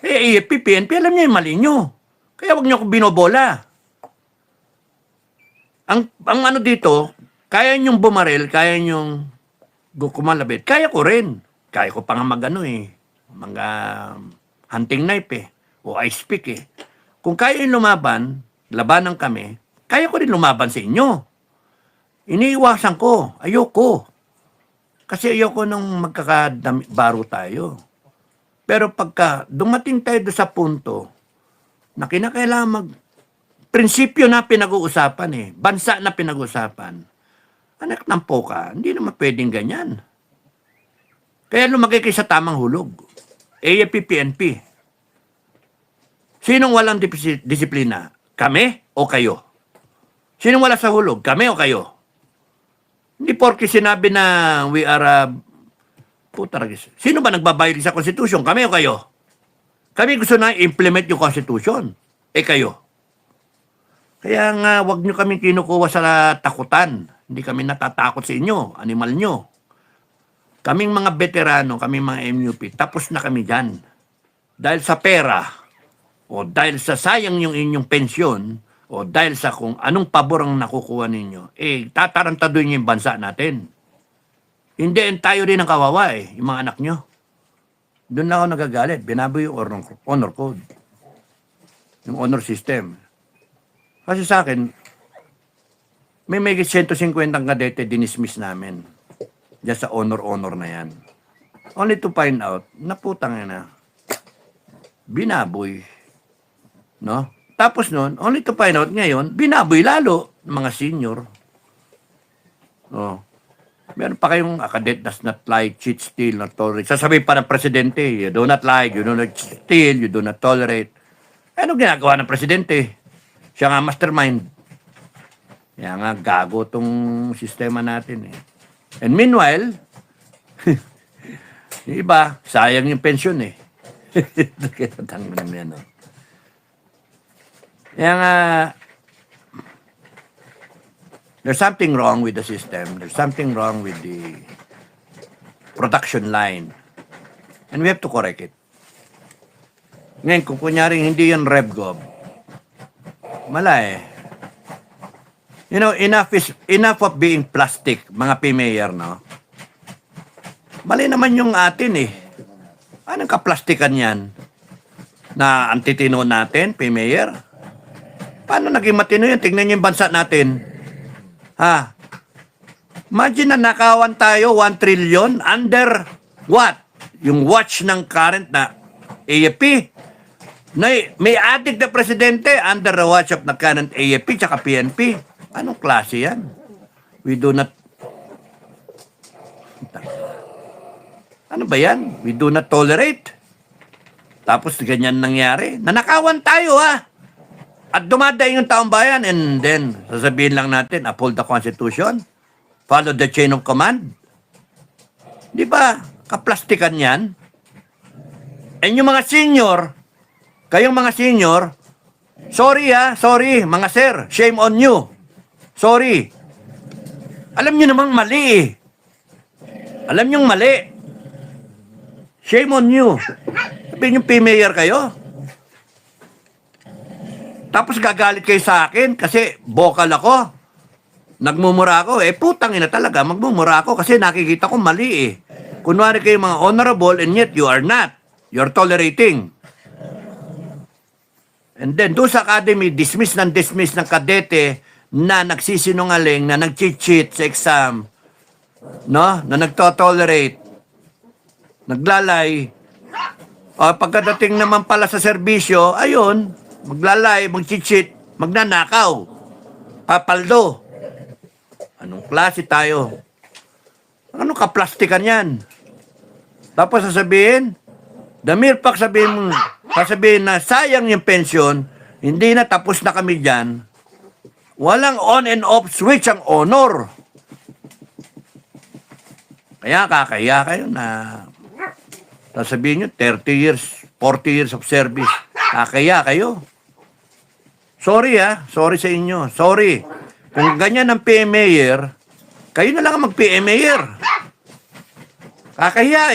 AFP, PNP, alam niyo yung mali niyo. Kaya wag niyo ako binobola. Ang ano dito, kaya niyong bumaril, kaya niyong kumalabit. Kaya ko rin. Kaya ko pa nga mga hunting knife o ice pick Kung kaya yung lumaban, labanan kami, kaya ko rin lumaban sa inyo. Iniiwasan ko, ayoko. Kasi ayoko nung magkakabaro tayo. Pero pagka dumating tayo doon sa punto na kinakailangan prinsipyo na pinag-uusapan bansa na pinag-uusapan, anak ng poka, hindi naman pwedeng ganyan. Kaya lumagay kayo sa tamang hulog. AFP, PNP. Sinong walang disiplina? Kami o kayo? Sinong wala sa hulog? Kami o kayo? Hindi porke sinabi na we are sino ba nagbabayad sa Constitution? Kami o kayo? Kami gusto na implement yung Constitution. Kayo. Kaya nga, wag nyo kami kinukuha sa takutan. Hindi kami natatakot sa inyo, animal nyo. Kaming mga veterano, kaming mga MUP, tapos na kami dyan. Dahil sa pera, o dahil sa sayang yung inyong pensyon, o dahil sa kung anong pabor ang nakukuha ninyo, tatarantaduhin nyo yung bansa natin. Hindi, tayo rin ang kawawa yung mga anak nyo. Doon na ako nagagalit. Binaboy yung honor code. Yung honor system. Kasi sa akin, may 150 kadete dinismiss namin. Diyan sa honor na yan. Only to find out, naputang na. Binaboy. No? Tapos nun, only to find out ngayon, binaboy lalo ng mga senior. Oh. Meron pa kayong cadet does not lie, cheat, steal, not tolerate. Sasabihin pa ng presidente, you do not lie, you do not steal, you do not tolerate. Ano ginagawa ng presidente? Siya nga mastermind. Kaya nga gago tong sistema natin And meanwhile, yung iba, sayang yung pensyon Kaya nga, there's something wrong with the system. There's something wrong with the production line. And we have to correct it. Ngayon, kung kunyaring hindi yan RevGov, mala You know, enough of being plastic, mga P-Mayor, no? Mali naman yung atin Anong kaplastikan yan? Na antitino natin, P-Mayor? Paano naging matino yan? Tingnan niyo yung bansa natin. Imagine na nakawan tayo 1 trillion under what? Yung watch ng current na AFP. May adik na presidente under the watch of the current AFP tsaka PNP. Anong klase yan? We do not... Ano ba yan? We do not tolerate. Tapos ganyan nangyari. Nanakawan tayo At dumadaing yung taong bayan and then sasabihin lang natin, uphold the Constitution, follow the chain of command. Di ba? Kaplastikan yan. And yung mga senior, kayong mga senior, sorry mga sir, shame on you. Sorry. Alam nyo namang mali Alam nyo mali. Shame on you. Sabihin yung P-Mayor kayo. Tapos gagalit kayo sa akin kasi vocal ako. Nagmumura ako. Putang ina talaga. Magmumura ako kasi nakikita ko mali Kunwari kayo mga honorable and yet you are not. You're tolerating. And then, doon sa academy, dismiss ng kadete na nagsisinungaling, na nag-cheat sa exam, no? Na nagtotolerate, naglalay. O pagkadating naman pala sa serbisyo, ayun, maglalay, mag-cheat, magnanakaw, papaldo. Anong klase tayo? Anong kaplastikan yan? Tapos sasabihin, sasabihin na sayang yung pensyon, hindi na tapos na kami dyan, walang on and off switch ang honor. Kaya kakaya kayo na sasabihin nyo, 30 years, 40 years of service. Kakaya kayo. Sorry sorry sa inyo. Sorry. Kung ganyan ang PM Mayor, kayo na lang ang mag-PM Mayor. Kakaya